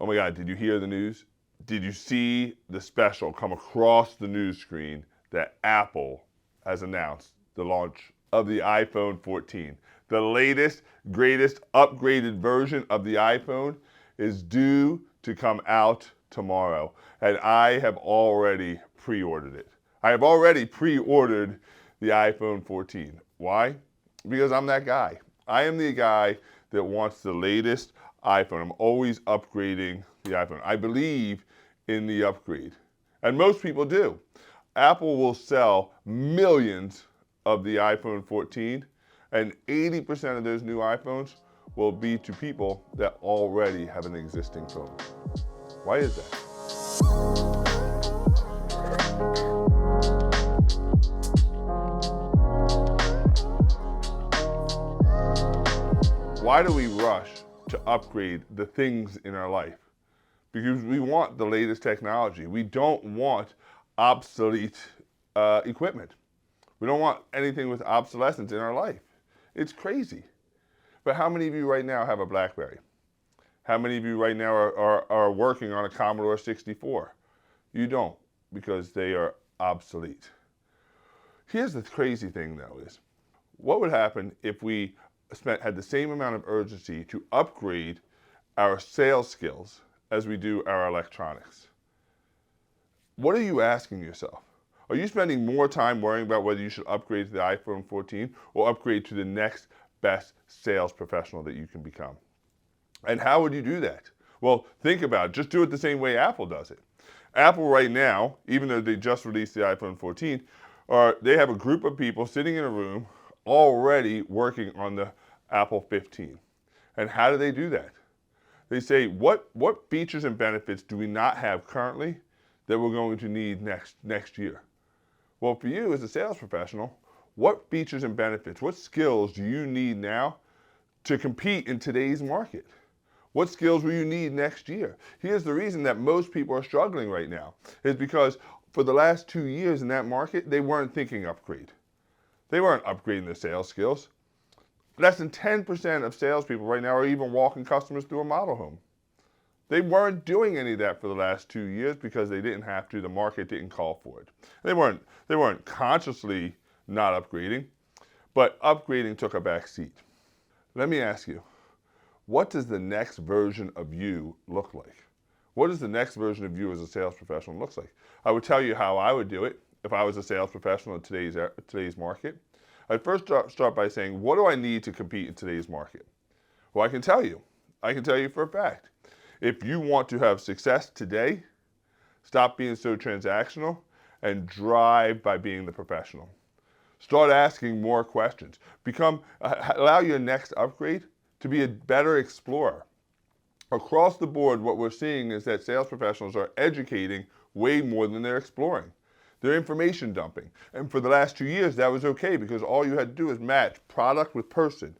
Oh my God, did you hear the news? Did you see the special come across the news screen that Apple has announced the launch of the iPhone 14? The latest, greatest, upgraded version of the iPhone is due to come out tomorrow, and I have already pre-ordered it. I have already pre-ordered the iPhone 14. Why? Because I'm that guy. I am the guy that wants the latest iPhone. I'm always upgrading the iPhone. I believe in the upgrade, and most people do. Apple will sell millions of the iPhone 14, and 80% of those new iPhones will be to people that already have an existing phone. Why is that? Why do we rush to upgrade the things in our life? Because we want the latest technology. We don't want obsolete equipment. We don't want anything with obsolescence in our life. It's crazy. But how many of you right now have a BlackBerry? How many of you right now are working on a Commodore 64? You don't, because they are obsolete. Here's the crazy thing though is, what would happen if we had the same amount of urgency to upgrade our sales skills as we do our electronics? What are you asking yourself? Are you spending more time worrying about whether you should upgrade to the iPhone 14 or upgrade to the next best sales professional that you can become? And how would you do that? Well, think about it. Just do it the same way Apple does it. Apple right now, even though they just released the iPhone 14, they have a group of people sitting in a room already working on the Apple 15. And how do they do that? They say, what features and benefits do we not have currently that we're going to need next year? Well, for you as a sales professional, what features and benefits, what skills do you need now to compete in today's market? What skills will you need next year? Here's the reason that most people are struggling right now, is because for the last 2 years in that market, they weren't thinking upgrade. They weren't upgrading their sales skills. Less than 10% of salespeople right now are even walking customers through a model home. They weren't doing any of that for the last 2 years because they didn't have to. The market didn't call for it. They weren't consciously not upgrading, but upgrading took a back seat. Let me ask you, what does the next version of you look like? What does the next version of you as a sales professional look like? I would tell you how I would do it if I was a sales professional in today's market. I'd first start by saying, what do I need to compete in today's market? Well, I can tell you for a fact. If you want to have success today, stop being so transactional and drive by being the professional. Start asking more questions. Allow your next upgrade to be a better explorer. Across the board, what we're seeing is that sales professionals are educating way more than they're exploring. They're information dumping. And for the last 2 years, that was okay because all you had to do is match product with person.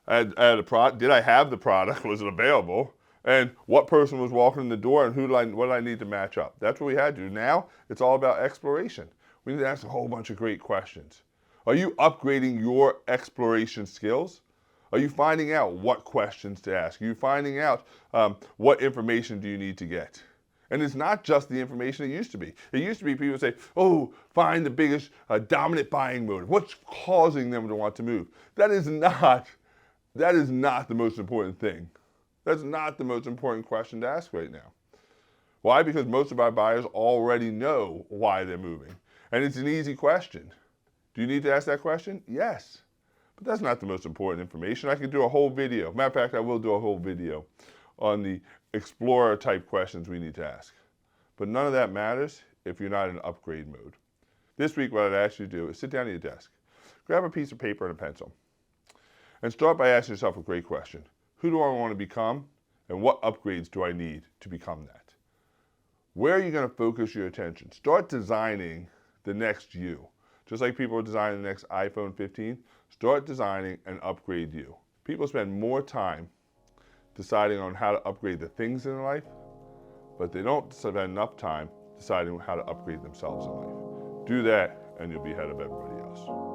Did I have the product? Was it available? And what person was walking in the door and what did I need to match up? That's what we had to do. Now, it's all about exploration. We need to ask a whole bunch of great questions. Are you upgrading your exploration skills? Are you finding out what questions to ask? Are you finding out what information do you need to get? And it's not just the information it used to be. It used to be people say, oh, find the biggest dominant buying motive. What's causing them to want to move? That is not the most important thing. That's not the most important question to ask right now. Why? Because most of our buyers already know why they're moving. And it's an easy question. Do you need to ask that question? Yes. But that's not the most important information. I could do a whole video. Matter of fact, I will do a whole video on the explorer type questions we need to ask. But none of that matters if you're not in upgrade mode. This week, what I'd ask you to do is sit down at your desk, grab a piece of paper and a pencil, and start by asking yourself a great question. Who do I want to become, and what upgrades do I need to become that? Where are you going to focus your attention? Start designing the next you. Just like people are designing the next iPhone 15, start designing an upgrade you. People spend more time deciding on how to upgrade the things in their life, but they don't spend enough time deciding how to upgrade themselves in life. Do that, and you'll be ahead of everybody else.